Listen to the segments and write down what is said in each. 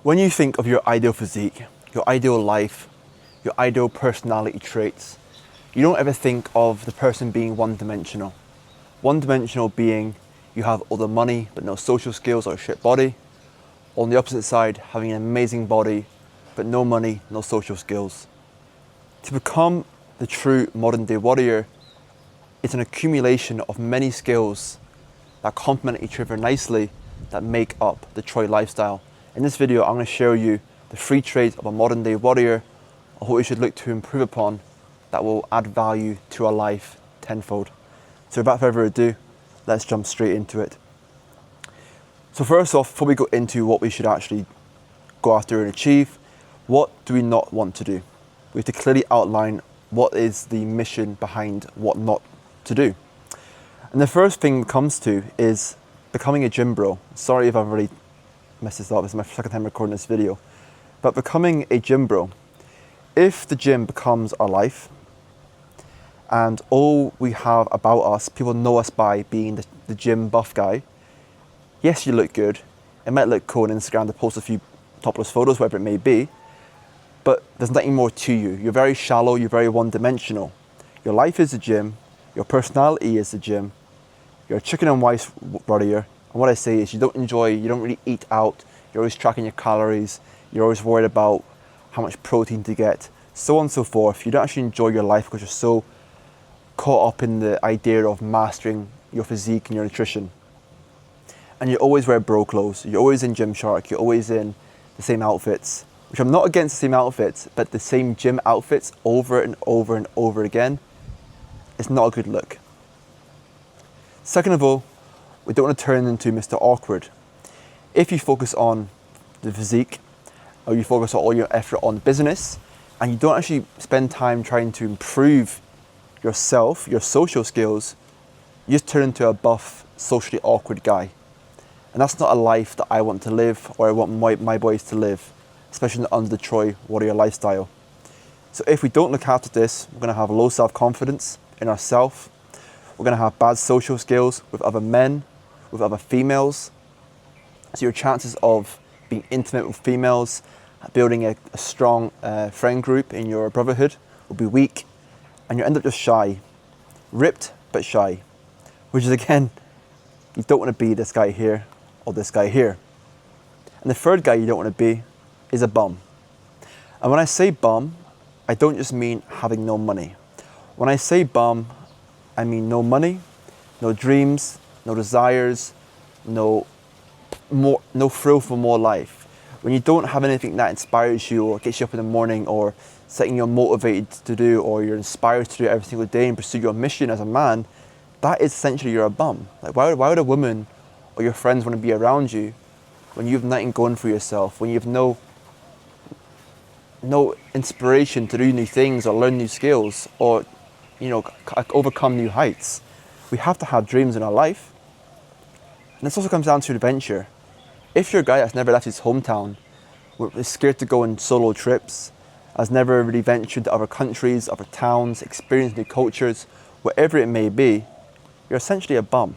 When you think of your ideal physique, your ideal life, your ideal personality traits, you don't ever think of the person being one-dimensional. One-dimensional being you have all the money but no social skills or a shit body. On the opposite side, having an amazing body but no money, no social skills. To become the true modern day warrior, it's an accumulation of many skills that complement each other nicely that make up the Troy lifestyle. In this video, I'm going to show you the 3 traits of a modern day warrior or what we should look to improve upon that will add value to our life tenfold. So without further ado, let's jump straight into it. So first off, before we go into what we should actually go after and achieve, what do we not want to do? We have to clearly outline what is the mission behind what not to do. And the first thing it comes to is becoming a gym bro. Sorry if I've already messed this up, this is my second time recording this video. But becoming a gym bro, if the gym becomes our life and all we have about us, people know us by being the gym buff guy, yes, you look good. It might look cool on Instagram to post a few topless photos, whatever it may be, but there's nothing more to you. You're very shallow, you're very one-dimensional. Your life is the gym, your personality is the gym, you're a chicken and rice warrior, and what I say is you don't really eat out, you're always tracking your calories, you're always worried about how much protein to get, so on and so forth. You don't actually enjoy your life because you're so caught up in the idea of mastering your physique and your nutrition. And you always wear bro clothes, you're always in Gymshark, you're always in the same outfits, which I'm not against the same outfits, but the same gym outfits over and over and over again, it's not a good look. Second of all, we don't want to turn into Mr. Awkward. If you focus on the physique, or you focus all your effort on business, and you don't actually spend time trying to improve yourself, your social skills, you just turn into a buff, socially awkward guy. And that's not a life that I want to live, or I want my boys to live, especially under the Troy warrior lifestyle. So if we don't look after this, we're going to have low self-confidence in ourselves. We're going to have bad social skills with other men, with other females. So your chances of being intimate with females, building a strong friend group in your brotherhood will be weak, and you end up just shy, ripped but shy, which is again, you don't want to be this guy here or this guy here. And the third guy you don't want to be is a bum. And when I say bum, I don't just mean having no money. When I say bum, I mean no money, no dreams, no desires, no thrill for more life. When you don't have anything that inspires you or gets you up in the morning or something you're motivated to do or you're inspired to do every single day and pursue your mission as a man, that is essentially you're a bum. Like why would a woman or your friends want to be around you when you have nothing going for yourself, when you have no inspiration to do new things or learn new skills or overcome new heights? We have to have dreams in our life. And this also comes down to adventure. If you're a guy that's never left his hometown, is scared to go on solo trips, has never really ventured to other countries, other towns, experienced new cultures, whatever it may be, you're essentially a bum.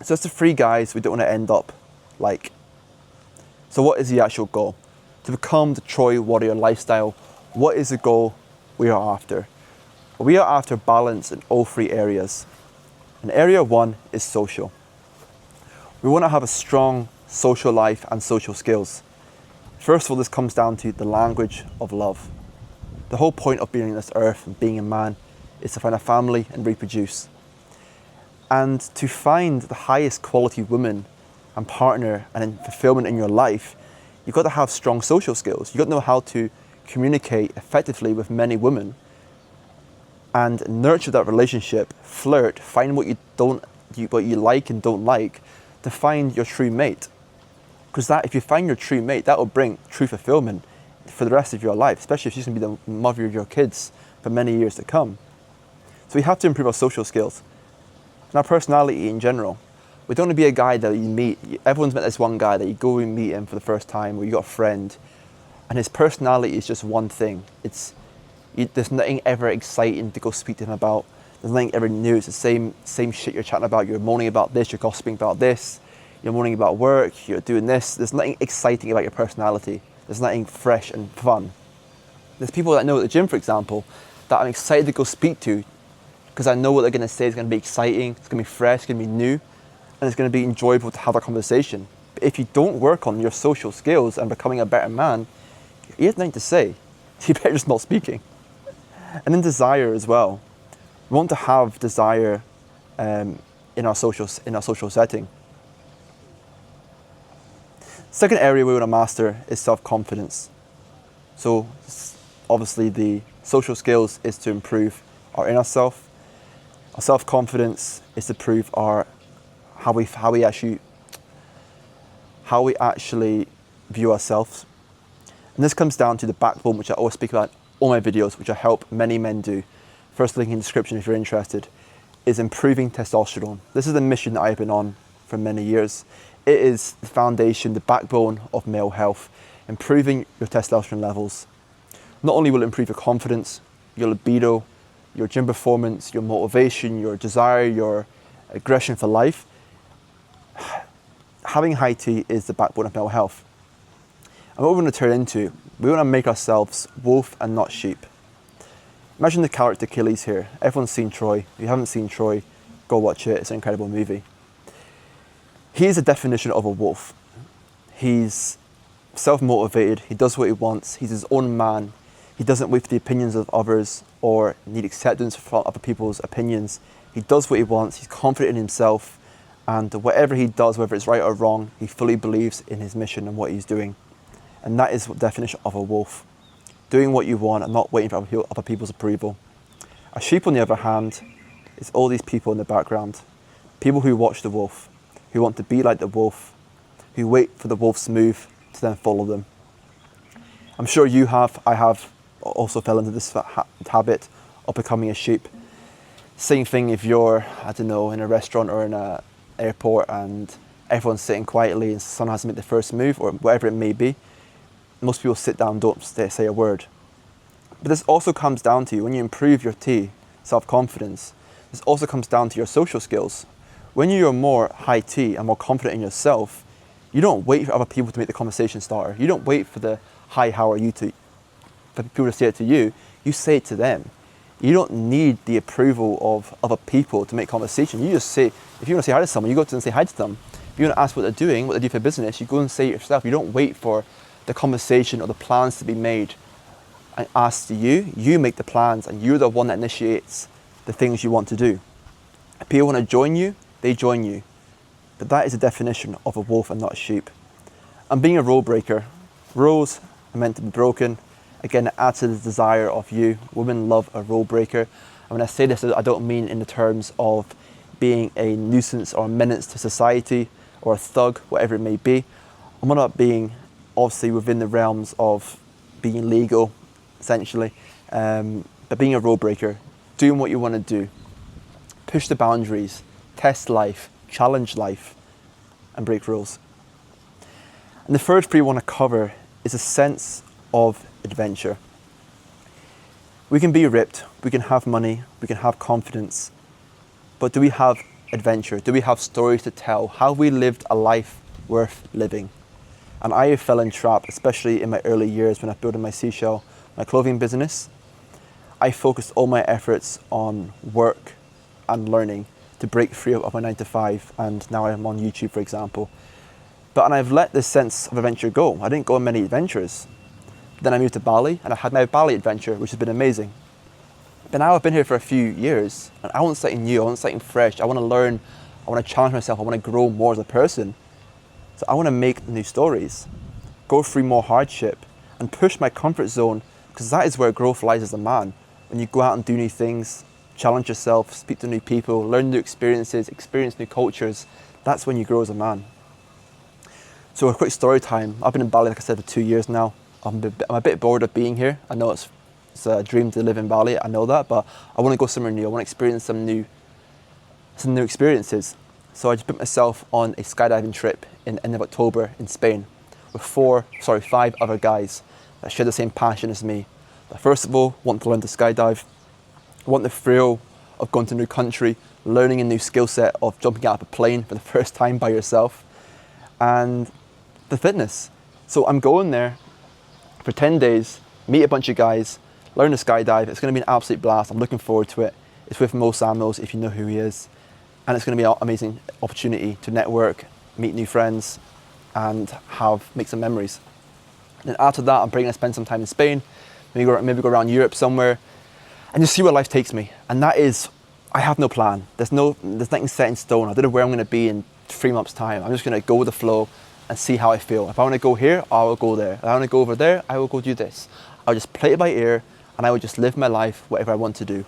So that's the 3 guys we don't want to end up like. So what is the actual goal? To become the Troy warrior lifestyle, what is the goal we are after? We are after balance in all 3 areas. And area 1 is social. We want to have a strong social life and social skills. First of all, this comes down to the language of love. The whole point of being on this earth and being a man is to find a family and reproduce. And to find the highest quality woman and partner and fulfillment in your life, you've got to have strong social skills. You've got to know how to communicate effectively with many women and nurture that relationship, flirt, find what you like and don't like to find your true mate. Because if you find your true mate, that will bring true fulfillment for the rest of your life, especially if she's going to be the mother of your kids for many years to come. So we have to improve our social skills and our personality in general. We don't want to be a guy that you meet. Everyone's met this one guy that you go and meet him for the first time, or you got a friend, and his personality is just one thing. There's nothing ever exciting to go speak to him about. There's nothing ever new. It's the same shit you're chatting about. You're moaning about this. You're gossiping about this. you're moaning about work, you're doing this. There's nothing exciting about your personality. There's nothing fresh and fun. There's people that I know at the gym, for example, that I'm excited to go speak to because I know what they're going to say is going to be exciting, it's going to be fresh, it's going to be new, and it's going to be enjoyable to have a conversation. But if you don't work on your social skills and becoming a better man, you have nothing to say. You better just not speaking. And then desire as well. We want to have desire in our social setting. Second area we want to master is self-confidence. So obviously the social skills is to improve our inner self. Our self-confidence is to prove how we actually view ourselves. And this comes down to the backbone, which I always speak about in all my videos, which I help many men do. First link in the description if you're interested, is improving testosterone. This is the mission that I've been on for many years. It is the foundation, the backbone of male health, improving your testosterone levels. Not only will it improve your confidence, your libido, your gym performance, your motivation, your desire, your aggression for life. Having high T is the backbone of male health. And what we want to turn into, we want to make ourselves wolf and not sheep. Imagine the character Achilles here. Everyone's seen Troy. If you haven't seen Troy, go watch it. It's an incredible movie. He is a definition of a wolf. He's self-motivated. He does what he wants. He's his own man. He doesn't wait for the opinions of others or need acceptance from other people's opinions. He does what he wants. He's confident in himself. And whatever he does, whether it's right or wrong, he fully believes in his mission and what he's doing. And that is the definition of a wolf. Doing what you want and not waiting for other people's approval. A sheep, on the other hand, is all these people in the background. People who watch the wolf, who want to be like the wolf, who wait for the wolf's move to then follow them. I'm sure you have, I have also fell into this habit of becoming a sheep. Same thing if you're, I don't know, in a restaurant or in an airport and everyone's sitting quietly and someone has to make the first move or whatever it may be. Most people sit down and don't say a word. But this also comes down to, when you improve your T, self-confidence, this also comes down to your social skills. When you're more high T and more confident in yourself, you don't wait for other people to make the conversation starter. You don't wait for the hi, how are you for people to say it to you. You say it to them. You don't need the approval of other people to make conversation. You just say, if you want to say hi to someone, you go to them and say hi to them. If you want to ask what they're doing, what they do for business, you go and say it yourself. You don't wait for the conversation or the plans to be made and asked to you. You make the plans and you're the one that initiates the things you want to do. If people want to join you, they join you. But that is the definition of a wolf and not a sheep. And being a rule breaker, rules are meant to be broken. Again, it adds to the desire of you. Women love a rule breaker. And when I say this, I don't mean in the terms of being a nuisance or a menace to society or a thug, whatever it may be. I'm not being obviously within the realms of being legal, essentially, but being a rule breaker, doing what you want to do, push the boundaries, test life, challenge life, and break rules. And the third three I want to cover is a sense of adventure. We can be ripped, we can have money, we can have confidence, but do we have adventure? Do we have stories to tell? Have we lived a life worth living? And I fell in trap, especially in my early years when I built my Seashell, my clothing business. I focused all my efforts on work and learning to break free of my 9-to-5, and now I'm on YouTube, for example. And I've let this sense of adventure go. I didn't go on many adventures. Then I moved to Bali, and I had my Bali adventure, which has been amazing. But now I've been here for a few years, and I want something new, I want something fresh, I want to learn, I want to challenge myself, I want to grow more as a person. So I want to make new stories, go through more hardship, and push my comfort zone, because that is where growth lies as a man. When you go out and do new things, challenge yourself, speak to new people, learn new experiences, experience new cultures, that's when you grow as a man. So a quick story time. I've been in Bali, like I said, for 2 years now. I'm a bit bored of being here. I know it's a dream to live in Bali, I know that, but I want to go somewhere new. I want to experience some new experiences. So I just put myself on a skydiving trip in the end of October in Spain with 5 other guys that share the same passion as me. That first of all, want to learn to skydive, want the thrill of going to a new country, learning a new skill set of jumping out of a plane for the first time by yourself. and the fitness. So I'm going there for 10 days, meet a bunch of guys, learn to skydive. It's going to be an absolute blast. I'm looking forward to it. It's with Mo Samuels, if you know who he is. And it's going to be an amazing opportunity to network, meet new friends, and make some memories. And after that, I'm probably going to spend some time in Spain, maybe go around Europe somewhere, and just see where life takes me. And that is, I have no plan. There's nothing set in stone. I don't know where I'm going to be in 3 months' time. I'm just going to go with the flow and see how I feel. If I want to go here, I will go there. If I want to go over there, I will go do this. I'll just play it by ear, and I will just live my life whatever I want to do.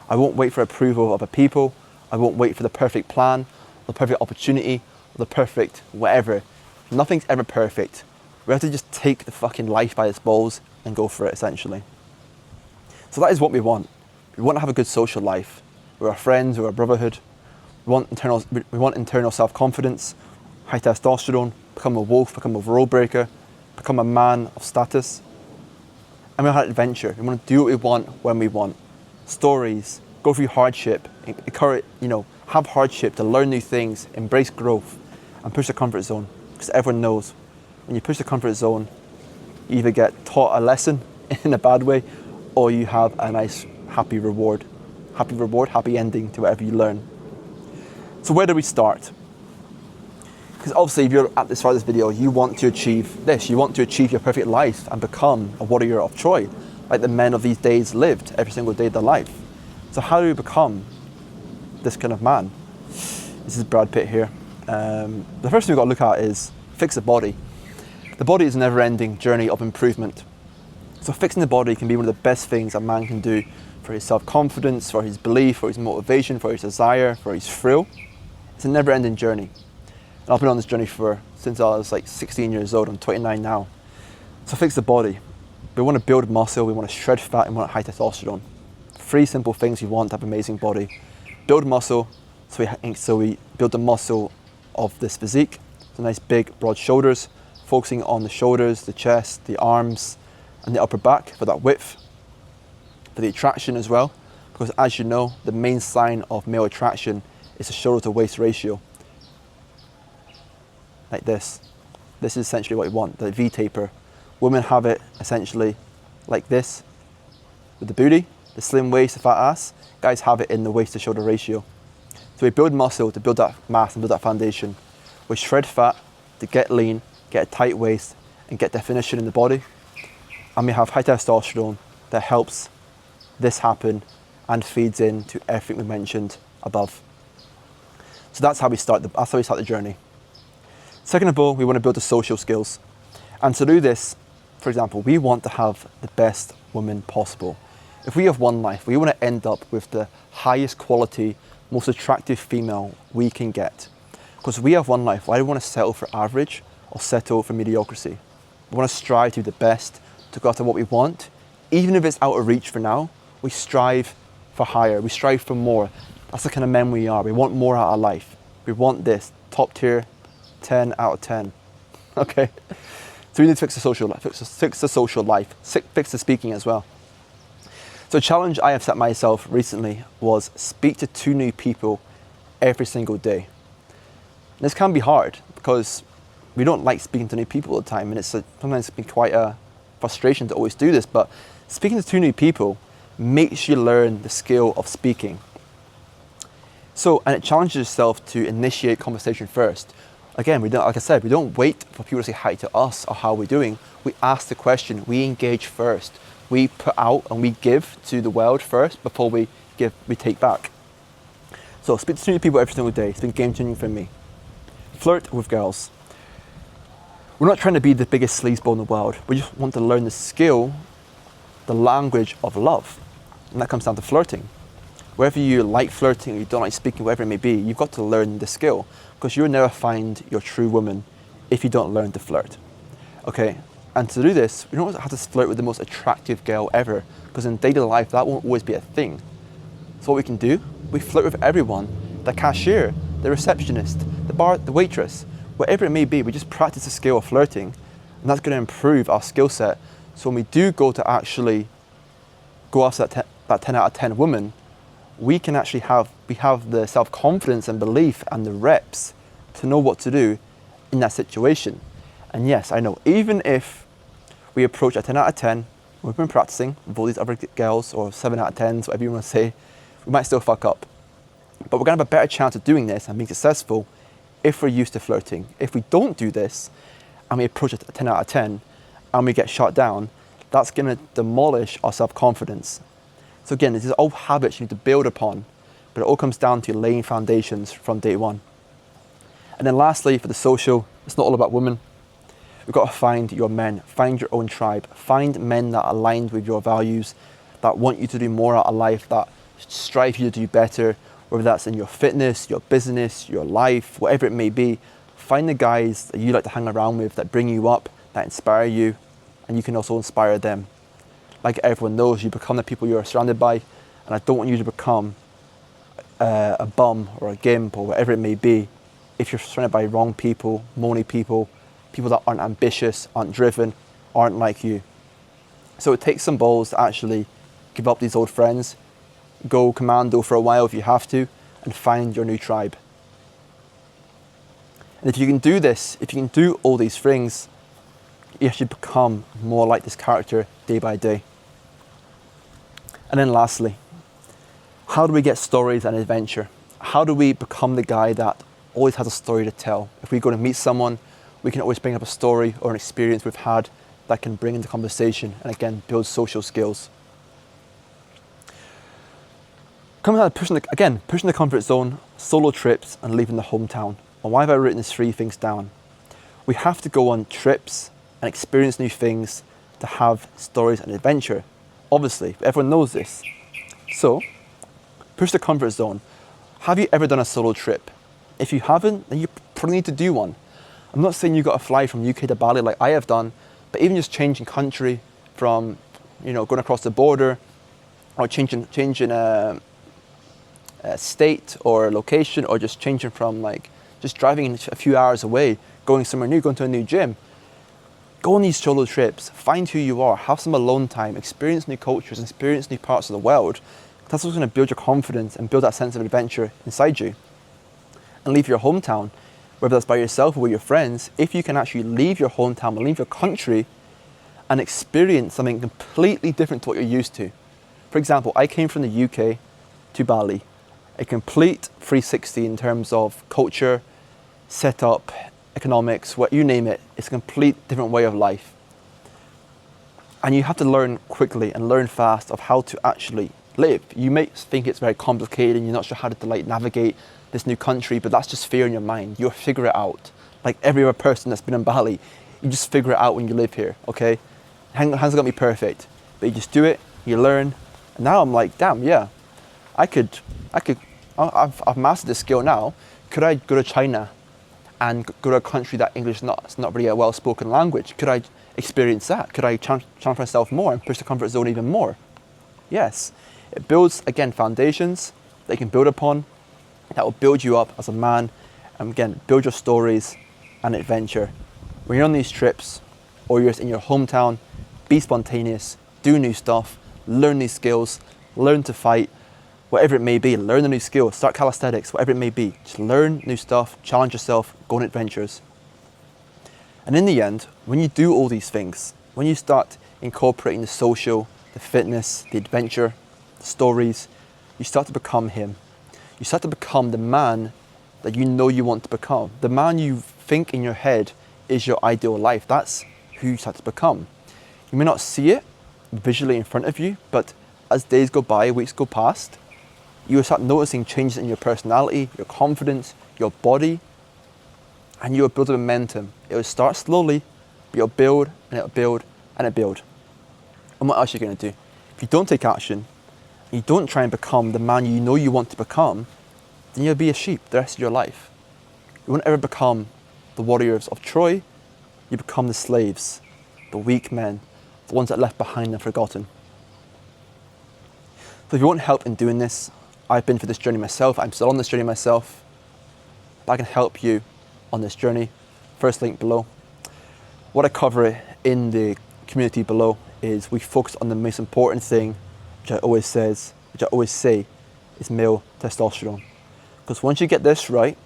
I won't wait for approval of other people. I won't wait for the perfect plan, the perfect opportunity, or the perfect whatever. Nothing's ever perfect. We have to just take the fucking life by its balls and go for it, essentially. So that is what we want. We want to have a good social life. We're our friends, we're a brotherhood. We want internal self-confidence, high testosterone, become a wolf, become a rule breaker, become a man of status. And we want adventure. We want to do what we want when we want. Stories, go through hardship, have hardship to learn new things, embrace growth, and push the comfort zone. Because everyone knows when you push the comfort zone, you either get taught a lesson in a bad way, or you have a nice happy reward, happy ending to whatever you learn. So where do we start? Because obviously if you're at this part of this video, you want to achieve this. You want to achieve your perfect life and become a warrior of Troy, like the men of these days lived every single day of their life. So how do we become this kind of man? This is Brad Pitt here. The first thing we've got to look at is fix the body. The body is a never-ending journey of improvement. So fixing the body can be one of the best things a man can do for his self-confidence, for his belief, for his motivation, for his desire, for his thrill. It's a never-ending journey. And I've been on this journey since I was like 16 years old. I'm 29 now. So fix the body. We want to build muscle, we want to shred fat, and we want high testosterone. 3 simple things you want to have an amazing body. Build muscle, so we build the muscle of this physique. So nice big broad shoulders, focusing on the shoulders, the chest, the arms, and the upper back for that width. For the attraction as well, because as you know, the main sign of male attraction is the shoulder to waist ratio. Like this. This is essentially what we want, the V taper. Women have it essentially like this, with the booty, the slim waist, the fat ass. Guys have it in the waist to shoulder ratio. So we build muscle to build that mass and build that foundation. We shred fat to get lean, get a tight waist, and get definition in the body. And we have high testosterone that helps this happen and feeds into everything we mentioned above. So that's how we start the journey. Second of all, we want to build the social skills. And to do this, for example, we want to have the best woman possible. If we have one life, we want to end up with the highest quality, most attractive female we can get. Because we have one life, why do we want to settle for average or settle for mediocrity? We want to strive to be the best, to go after what we want. Even if it's out of reach for now, we strive for higher, we strive for more. That's the kind of men we are. We want more out of life. We want this top tier, 10 out of 10. Okay? So we need to fix the social life, fix the speaking as well. So a challenge I have set myself recently was speak to 2 new people every single day. And this can be hard because we don't like speaking to new people all the time, and sometimes it's been quite a frustration to always do this, but speaking to 2 new people makes you learn the skill of speaking. So, and it challenges yourself to initiate conversation first. Again, like I said, we don't wait for people to say hi to us or how we're doing. We ask the question, we engage first. We put out and we give to the world first before we take back. So speak to 2 new people every single day. It's been game changing for me. Flirt with girls. We're not trying to be the biggest sleazeball in the world. We just want to learn the skill, the language of love. And that comes down to flirting. Whether you like flirting or you don't like speaking, whatever it may be, you've got to learn the skill, because you'll never find your true woman if you don't learn to flirt. Okay, and to do this, you don't have to flirt with the most attractive girl ever, because in daily life that won't always be a thing. So what we can do, we flirt with everyone, the cashier, the receptionist, the waitress, whatever it may be. We just practice the skill of flirting, and that's going to improve our skill set. So when we do go to actually go after that 10 out of 10 woman, we can actually have the self-confidence and belief and the reps to know what to do in that situation. And yes, I know, even if we approach a 10 out of 10, we've been practicing with all these other girls, or 7 out of 10s, whatever you want to say, we might still fuck up. But we're going to have a better chance of doing this and being successful if we're used to flirting. If we don't do this and we approach a 10 out of 10 and we get shot down, that's going to demolish our self-confidence. So again, these are all habits you need to build upon, but it all comes down to laying foundations from day one. And then lastly, for the social, it's not all about women. You've got to find your men, find your own tribe, find men that are aligned with your values, that want you to do more out of life, that strive you to do better, whether that's in your fitness, your business, your life, whatever it may be. Find the guys that you like to hang around with, that bring you up, that inspire you, and you can also inspire them. Like everyone knows, you become the people you're surrounded by, and I don't want you to become a bum or a gimp or whatever it may be if you're surrounded by wrong people, moany people, people that aren't ambitious, aren't driven, aren't like you. So it takes some balls to actually give up these old friends, go commando for a while if you have to, and find your new tribe. And if you can do this, if you can do all these things, you actually become more like this character day by day. And then lastly, how do we get stories and adventure? How do we become the guy that always has a story to tell? If we go to meet someone, we can always bring up a story or an experience we've had that can bring into conversation and again, build social skills. Coming out, pushing the comfort zone, solo trips and leaving the hometown. And why have I written these 3 things down? We have to go on trips and experience new things to have stories and adventure. Obviously, everyone knows this. So, push the comfort zone. Have you ever done a solo trip? If you haven't, then you probably need to do one. I'm not saying you've got to fly from UK to Bali like I have done, but even just changing country from, going across the border, or changing a state or location, or just changing from just driving a few hours away, going somewhere new, going to a new gym. Go on these solo trips, find who you are, have some alone time, experience new cultures, experience new parts of the world. That's what's going to build your confidence and build that sense of adventure inside you. And leave your hometown, whether that's by yourself or with your friends. If you can actually leave your hometown and leave your country and experience something completely different to what you're used to. For example, I came from the UK to Bali, a complete 360 in terms of culture, setup, economics, what you name it. It's a complete different way of life. And you have to learn quickly and learn fast of how to actually live. You may think it's very complicated and you're not sure how to navigate this new country, but that's just fear in your mind. You'll figure it out. Like every other person that's been in Bali, you just figure it out when you live here, okay? Hands are gonna be perfect, but you just do it, you learn. And now I'm like, damn, yeah, I've mastered this skill now. Could I go to China and go to a country that English is not really a well-spoken language? Could I experience that? Could I challenge myself more and push the comfort zone even more? Yes. It builds, again, foundations that you can build upon, that will build you up as a man, and again, build your stories and adventure. When you're on these trips, or you're in your hometown, be spontaneous, do new stuff, learn these skills, learn to fight, whatever it may be, learn a new skill, start calisthenics, whatever it may be. Just learn new stuff, challenge yourself, go on adventures. And in the end, when you do all these things, when you start incorporating the social, the fitness, the adventure, the stories, you start to become him. You start to become the man that you know you want to become. The man you think in your head is your ideal life. That's who you start to become. You may not see it visually in front of you, but as days go by, weeks go past, you will start noticing changes in your personality, your confidence, your body, and you will build a momentum. It will start slowly, but you'll build, and it'll build, and it'll build. And what else are you going to do? If you don't take action, and you don't try and become the man you know you want to become, then you'll be a sheep the rest of your life. You won't ever become the warriors of Troy. You become the slaves, the weak men, the ones that are left behind and forgotten. So if you want help in doing this, I've been through this journey myself. I'm still on this journey myself, but I can help you on this journey. First link below. What I cover in the community below is we focus on the most important thing, which I always say is male testosterone. Because once you get this right,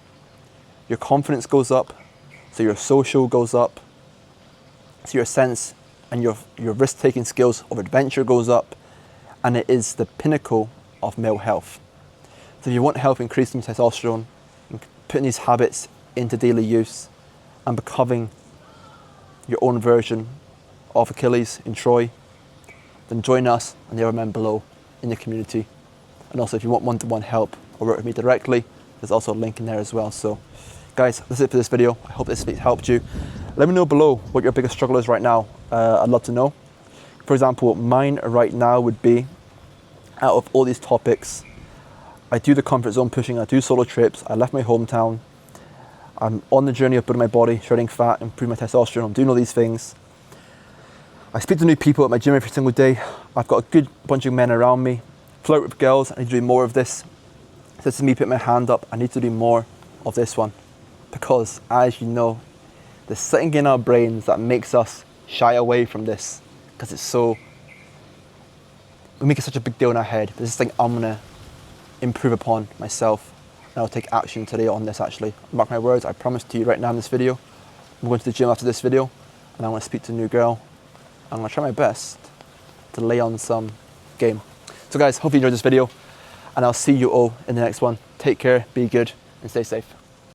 your confidence goes up, So your social goes up. So your sense and your risk-taking skills of adventure goes up. And it is the pinnacle of male health. So if you want help increasing testosterone, putting these habits into daily use and becoming your own version of Achilles in Troy, then join us and the other men below in the community. And also if you want one-to-one help or work with me directly, there's also a link in there as well. So guys, that's it for this video. I hope this helped you. Let me know below what your biggest struggle is right now. I'd love to know. For example, mine right now would be, out of all these topics, I do the comfort zone pushing, I do solo trips, I left my hometown, I'm on the journey of building my body, shredding fat, improving my testosterone, I'm doing all these things. I speak to new people at my gym every single day. I've got a good bunch of men around me. Flirt with girls, I need to do more of this. So this is me putting my hand up, I need to do more of this one. Because as you know, there's something in our brains that makes us shy away from this. Because it's so, we make it such a big deal in our head. There's this thing I'm gonna improve upon myself. And I'll take action today on this actually. Mark my words, I promise to you right now in this video, I'm going to the gym after this video and I'm gonna speak to a new girl. I'm gonna try my best to lay on some game. So guys, hope you enjoyed this video and I'll see you all in the next one. Take care, be good and stay safe.